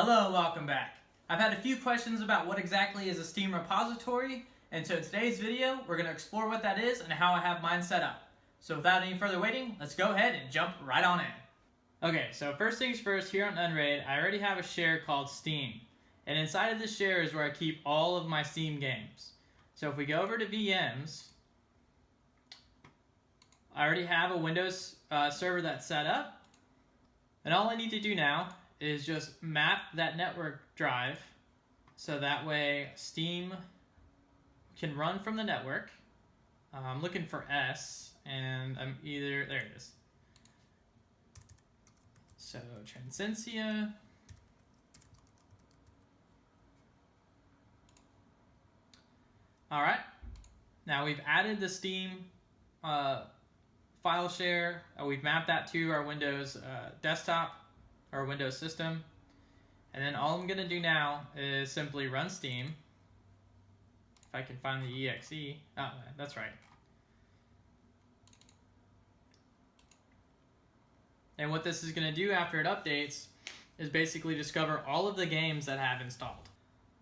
Hello and welcome back. I've had a few questions about what exactly is a Steam repository, and so in today's video we're going to explore what that is and how I have mine set up. So without any further waiting, let's go ahead and jump right on in. Okay, so first things first, here on Unraid, I already have a share called Steam. And inside of this share is where I keep all of my Steam games. So if we go over to VMs, I already have a Windows server that's set up. And all I need to do now is just map that network drive so that way Steam can run from the network. I'm looking for S, and there it is. So Transcensia. All right, now we've added the Steam file share. We've mapped that to our Windows desktop or Windows system. And then all I'm going to do now is simply run Steam. If I can find the exe. Oh, that's right. And what this is going to do after it updates is basically discover all of the games that I have installed.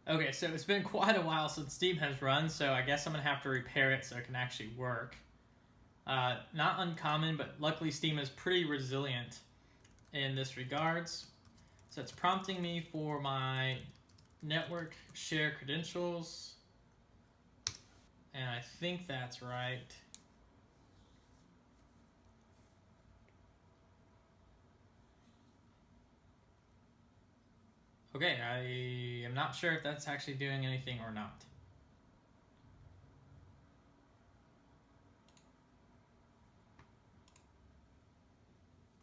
Okay, so it's been quite a while since Steam has run, so I guess I'm going to have to repair it so it can actually work. Not uncommon, but luckily Steam is pretty resilient in this regards. So it's prompting me for my network share credentials, and I think that's right. Okay, I am not sure if that's actually doing anything or not.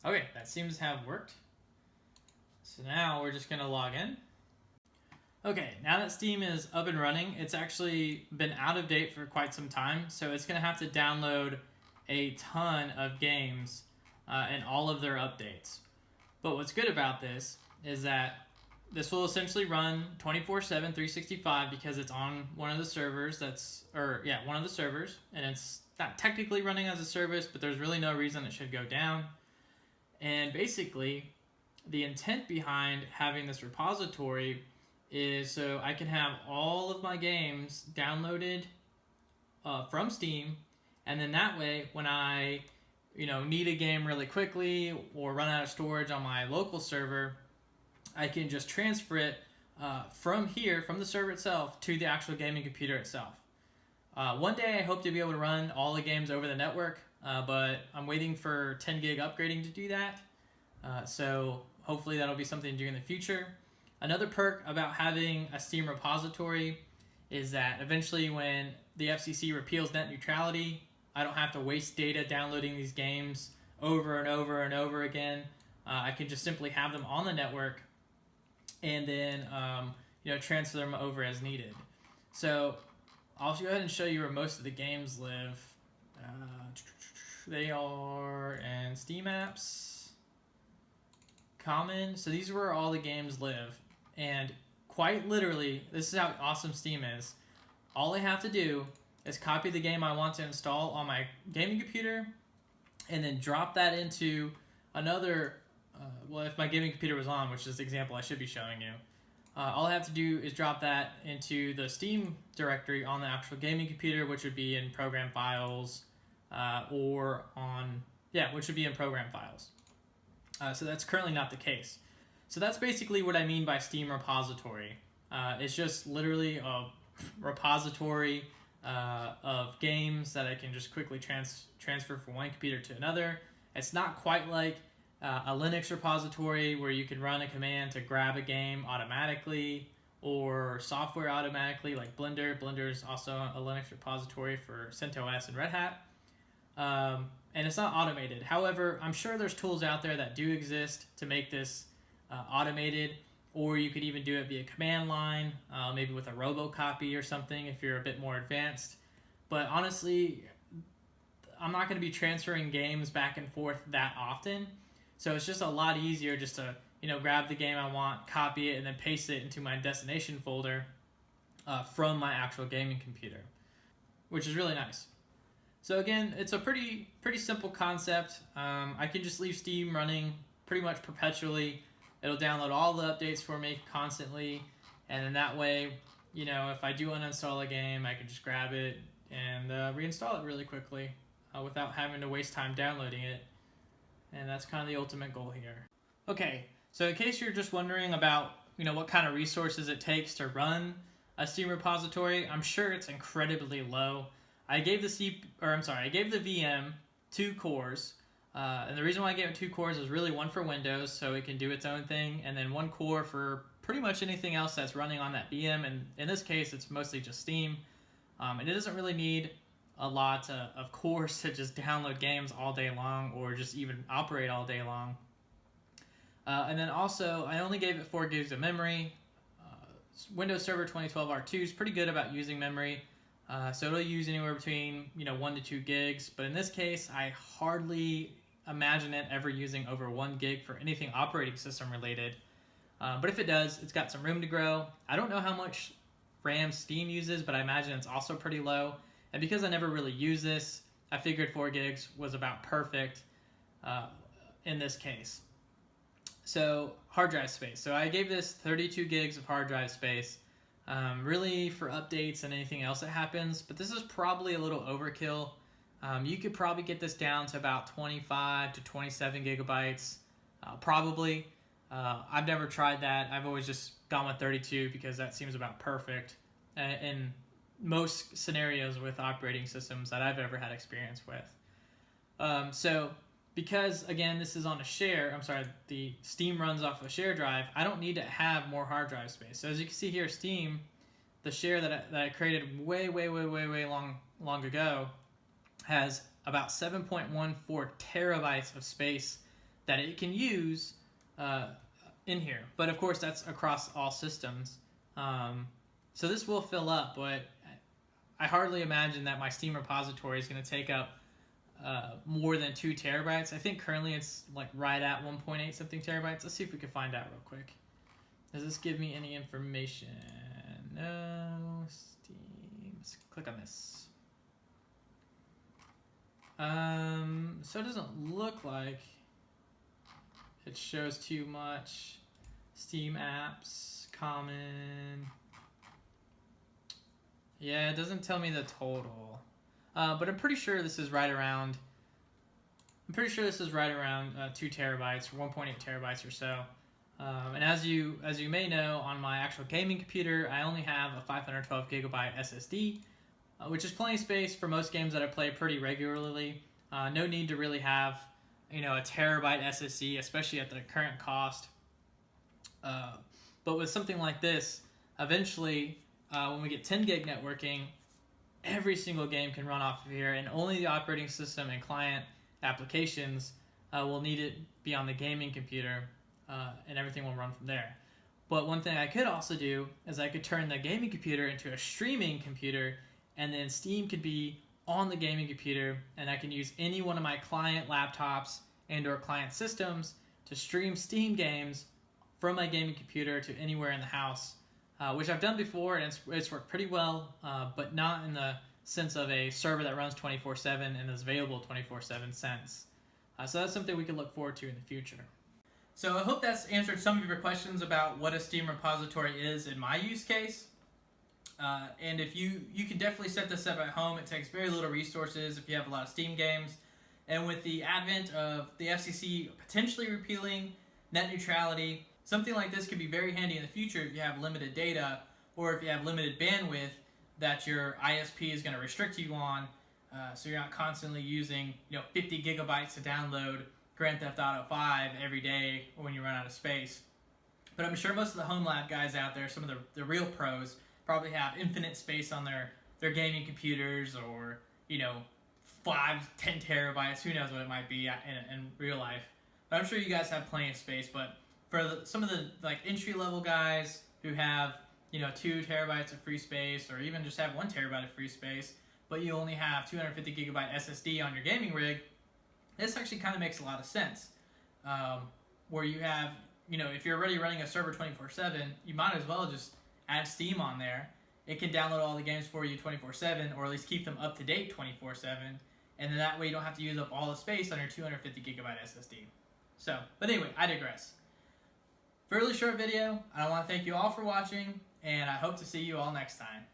Okay, that seems to have worked. So now we're just gonna log in. Okay, now that Steam is up and running, it's actually been out of date for quite some time, so it's gonna have to download a ton of games and all of their updates. But what's good about this is that this will essentially run 24/7, 365 because it's on one of the servers one of the servers, and it's not technically running as a service, but there's really no reason it should go down. And basically, the intent behind having this repository is so I can have all of my games downloaded from Steam, and then that way, when I need a game really quickly or run out of storage on my local server, I can just transfer it from here, from the server itself, to the actual gaming computer itself. One day I hope to be able to run all the games over the network, but I'm waiting for 10 gig upgrading to do that. So hopefully that'll be something to do in the future. Another perk about having a Steam repository is that eventually when the FCC repeals net neutrality, I don't have to waste data downloading these games over and over and over again. I can just simply have them on the network and then transfer them over as needed. So I'll go ahead and show you where most of the games live. They are in Steamapps Common. So these are where all the games live. And quite literally, this is how awesome Steam is. All I have to do is copy the game I want to install on my gaming computer and then drop that into another, if my gaming computer was on, which is the example I should be showing you. All I have to do is drop that into the Steam directory on the actual gaming computer, which would be in program files, which would be in program files. So that's currently not the case. So that's basically what I mean by Steam repository. It's just literally a repository of games that I can just quickly transfer from one computer to another. It's not quite like a Linux repository where you can run a command to grab a game automatically or software automatically like Blender. Blender is also a Linux repository for CentOS and Red Hat. And it's not automated. However, I'm sure there's tools out there that do exist to make this automated, or you could even do it via command line, maybe with a robocopy or something if you're a bit more advanced. But honestly, I'm not going to be transferring games back and forth that often. So it's just a lot easier just to grab the game I want, copy it, and then paste it into my destination folder from my actual gaming computer, which is really nice. So again, it's a pretty simple concept. I can just leave Steam running pretty much perpetually It'll download all the updates for me constantly, and then that way, you know, if I do uninstall a game, I can just grab it and reinstall it really quickly without having to waste time downloading it. And that's kind of the ultimate goal here. Okay, so in case you're just wondering about, you know, what kind of resources it takes to run a Steam repository, I'm sure it's incredibly low. I gave the VM 2 cores, and the reason why I gave it 2 cores is really one for Windows, so it can do its own thing, and then 1 core for pretty much anything else that's running on that VM, and in this case, it's mostly just Steam, and it doesn't really need a lot of cores to just download games all day long, or just even operate all day long. And then also, I only gave it 4 gigs of memory. Windows Server 2012 R2 is pretty good about using memory, so it'll use anywhere between 1 to 2 gigs. But in this case, I hardly imagine it ever using over 1 gig for anything operating system related. But if it does, it's got some room to grow. I don't know how much RAM Steam uses, but I imagine it's also pretty low. And because I never really use this, I figured 4 gigs was about perfect in this case. So hard drive space. So I gave this 32 gigs of hard drive space, really for updates and anything else that happens, but this is probably a little overkill. You could probably get this down to about 25 to 27 gigabytes, probably. I've never tried that. I've always just gone with 32 because that seems about perfect in most scenarios with operating systems that I've ever had experience with. So because, again, this is on a share, the Steam runs off a share drive, I don't need to have more hard drive space. So as you can see here, Steam, the share that I created way long ago, has about 7.14 terabytes of space that it can use in here. But of course, that's across all systems. So this will fill up, but I hardly imagine that my Steam repository is going to take up more than 2 terabytes. I think currently it's like right at 1.8 something terabytes. Let's see if we can find out real quick. Does this give me any information? No. Steam. Let's click on this. So it doesn't look like it shows too much. Steamapps Common. Yeah, it doesn't tell me the total. But I'm pretty sure this is right around 2 terabytes, or 1.8 terabytes or so. And as you may know, on my actual gaming computer, I only have a 512 gigabyte SSD, which is plenty of space for most games that I play pretty regularly. No need to really have, a terabyte SSD, especially at the current cost. But with something like this, eventually, when we get 10 gig networking, every single game can run off of here, and only the operating system and client applications will need it be on the gaming computer, and everything will run from there. But one thing I could also do is I could turn the gaming computer into a streaming computer, and then Steam could be on the gaming computer, and I can use any one of my client laptops and or client systems to stream Steam games from my gaming computer to anywhere in the house. Which I've done before, and it's worked pretty well, but not in the sense of a server that runs 24/7 and is available 24/7 sense. So that's something we can look forward to in the future. So I hope that's answered some of your questions about what a Steam repository is in my use case. And if you can definitely set this up at home. It takes very little resources if you have a lot of Steam games. And with the advent of the FCC potentially repealing net neutrality, something like this could be very handy in the future if you have limited data or if you have limited bandwidth that your ISP is going to restrict you on, so you're not constantly using 50 gigabytes to download Grand Theft Auto 5 every day when you run out of space. But I'm sure most of the home lab guys out there, some of the real pros, probably have infinite space on their gaming computers, or 5-10 terabytes, who knows what it might be in real life. But I'm sure you guys have plenty of space. But for some of the entry-level guys who have 2 terabytes of free space, or even just have 1 terabyte of free space, but you only have 250 gigabyte SSD on your gaming rig, this actually kind of makes a lot of sense. Where you have, if you're already running a server 24/7, you might as well just add Steam on there. It can download all the games for you 24/7, or at least keep them up to date 24/7, and then that way you don't have to use up all the space on your 250 gigabyte SSD. So, but anyway, I digress. fairly short video. I want to thank you all for watching, and I hope to see you all next time.